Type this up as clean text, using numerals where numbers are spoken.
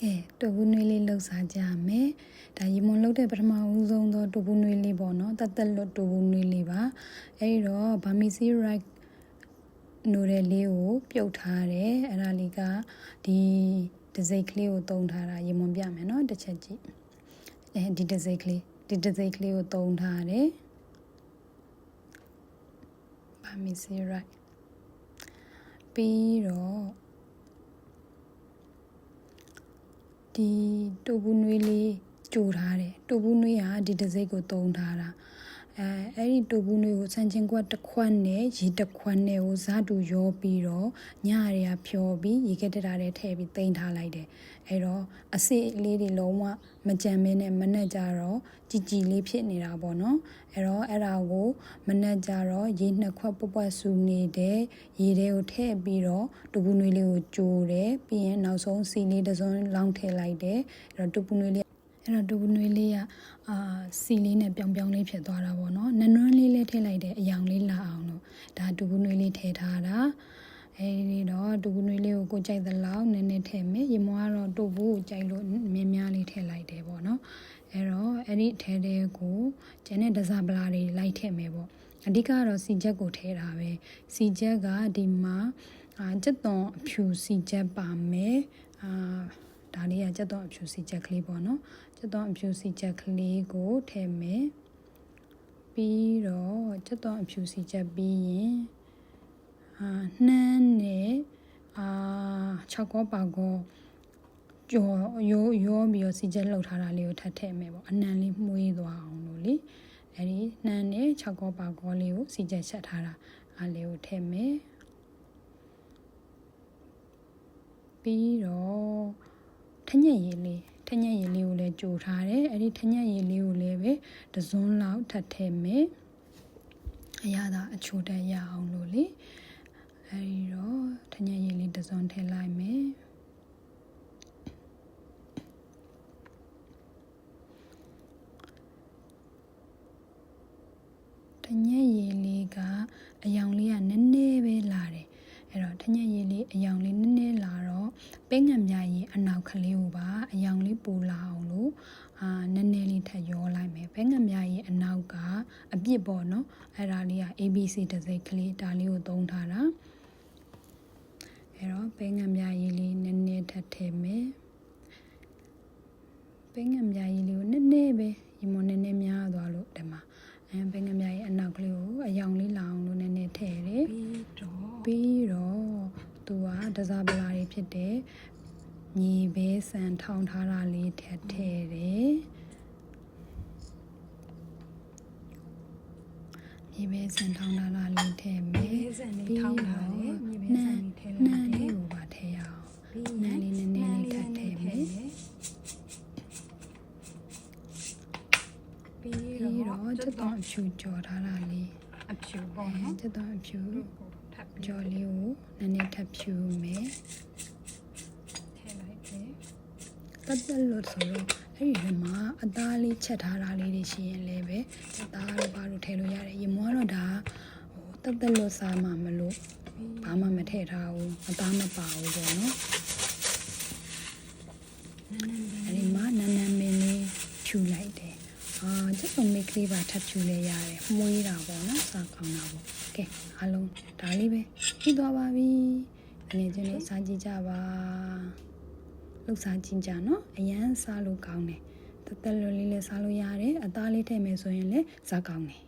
ကဲတူဘူးနွေးလေးလှုပ်စားကြမယ်ဒါရီမွန်လှုပ်တဲ့ပထမဦးဆုံးသောတူဘူးနွေးလေးပေါ့နော်တတ်လွတ်တူဘူးနွေးလေးပါအဲဒီတော့ဗာမီစီရိုက်နိုရယ်လေးကိုပြုတ်ထားတယ်အဲ့ဒါလေးကဒီဒစိတ်ကလေးကိုတုံးထားတာရီမွန်ပြမယ်နော်တစ်ချက်ကြည့်ဒီဒစိတ်ကလေးကိုတုံးထားတယ်ဗာမီစီရိုက်ပြီးတော့ဒီတူဘူးနွေးလေးကြိုထားတယ်တူဘူးနွေးကဒီဒစိတ်ကိုတုံးထားတာအဲ့ဒီတူဘူးနွေးကိုဆန်ချင်းကွက်တစ်ခွက်နဲ့ရေတစ်ခွက်နဲ့ကိုဇာတူရောပြီးတော့ညရဖြောပြီးရေကက်တတာထဲထည့်ပြီးတင်ထားလိုက်တယ်အဲ့တော့အစစ်လေးတွေလုံးဝမကြံမင်းနဲ့မနဲ့ကြတော့ကြည်လေးဖြစ်နေတာပေါ့နော်အဲ့တော့အဲ့ဒါကိုမနဲ့ကြတော့ရေနှစ်ခွက်ပွက်ဆူနေတဲ့ရေတွေကိုထည့်ပြီးတော့တူဘူးနွေးလေးကိုကြိုတယ်ပြီးရင်နောက်ဆုံးစီလေးတစ်စုံလောင်းထည့်လိုက်တယ်အဲ့တော့တူဘူးနွေးလေးအဲ့တော့တူဘူးနွေးလေးကစီလေးနဲ့ပြောင်းလေးဖြစ်သွားတာပေါ့နော်နနွမ်းလေးထည့်လိုက်တယ်အယောင်လေးလာအောင်လို့ဒါတူဘူးနွေးလေးထည့်ထားတာအဲဒီတော့တူဘူးနွေးလေးကိုကိုကြိုက်သလောက်နည်းနည်းထည့်မယ်ရေမွားတော့တူဘူးကိုကြိုက်လို့များလေးထည့်လိုက်တယ်ပေါ့နော်အဲ့တော့အဲ့ဒီထဲတဲ့ကိုကျန်တဲ့ဒဇပလာတွေလိုက်ထည့်မယ်ပေါ့အဓိကတော့စီချက်ကိုထည့်တာပဲစီချက်ကဒီမှာကြက်သွန်အဖြူစီချက်ပါမယ်ဒါလေးကကြက်သွန်အဖြူစီချက်ကလေးပေါ့နော်ကြက်သွန်အဖြူစီချက်ကလေးကိုထည့်မယ်ပြီးတော့ကြက်သွန်အဖြူစီချက်ပြီးရင်နှမ်းနဲ့6ကောပါကောကြောရောပြီးတော့စီချက်လှုပ်ထားတာလေးကိုထပ်ထည့်မယ်ပေါ့အနံလေးမှုေးသွားအောင်လို့လေအဲဒီနှမ်းနဲ့6ကောပါကောလေးကိုစီချက်ချက်ထားတာအားလေးကိုထည့်မယ်ပြီးတော့ထညက်ရည်လေးကိုလည်းကြိုထားတယ်အဲ့ဒီထညက်ရည်လေးကိုလည်းပဲတစွန်းလောက်ထပ်ထည့်မယ်အရသာအချိုတက်ရအောင်လို့လေအဲဒီတော့ထညက်ရည်လေးတစွန်းထည့်လိုက်မယ်ထညက်ရည်လေးကအယောင်လေးကနည်းနည်းပဲလာတယ်အဲ့တော့ထညက်ရည်လေးအယောင်လေးနည်းနည်းလာတော့ပဲငံမြရည်အနောက်ကလေးကိုပါအယောင်လေးပူလာအောင်လို့နည်းနည်းလေးထပ်ရောလိုက်မယ်ပဲငံမြရည်အနောက်ကအပြစ်ပေါ့နော်အဲ့ဒါလေးက ABC ဒစိတ်ကလေးဒါလေးကိုသုံးထားတာအဲ့တော့ပဲငံမြရည်လေးနည်းနည်းထပ်ထည့်မယ်ပဲငံမြရည်လေးကိုနည်းနည်းပဲရေမွန်နည်းနည်းများသွားလို့ဒီမှာပဲငံမြရည်အနောက်ကလေးကိုအယောင်လေးလာအောင်လို့နည်းနည်းထည့်တယ်ပြီးတော့သူကဒဇပလာတွေဖြစ်တဲ့ညီပဲဆန်ထောင်းထားတာလေးထည့်တယ်ညီပဲဆန်ထောင်းထားတာလေးထည့်မယ်ပြီးတော့နန်းလေးကိုပါထည့်ရအောင်နန်းလေးနည်းနည်းလေးထပ်ထည့်မယ်ပြီးတော့ချက်သွန်အဖြူကြော်ထားတာလေးအဖြူပေါ့နော်ချက်သွန်အဖြူကြော်လေးကိုနည်းနည်းထပ်ဖြူမယ်ထည့်လိုက်တယ်တက်လို့ဆိုတော့အဲ့ဒီမှာအသားလေးချက်ထားတာလေးတွေရှိရင်လည်းပဲအသားတို့ဘာလို့ထည့်လို့ရတယ်ရေမွားတော့ဒါတက်လို့စားမှမလို့ဘာမှမထည့်ထားဘူးအသားမပါဘူးပေါ့နော်အဲ့ဒီမှာနန်းမင်းလေးဖြူလိုက်တယ်ချက်ပုံမိတ်ကလေးပါထပ်ဖြူလဲရတယ်မှုေးတာပေါ့နော်စားကောင်းတာပေါ့ကဲအားလုံးဒါလေးပဲပြီးသွားပါပြီအနေချင်းလေးစားကြည့်ကြပါလှုပ်စားကြည့်ကြနော်အရန်စားလို့ကောင်းတယ်တက်လွတ်လေးလည်းစားလို့ရတယ်အသားလေးထည့်မယ်ဆိုရင်လည်းစားကောင်းတယ်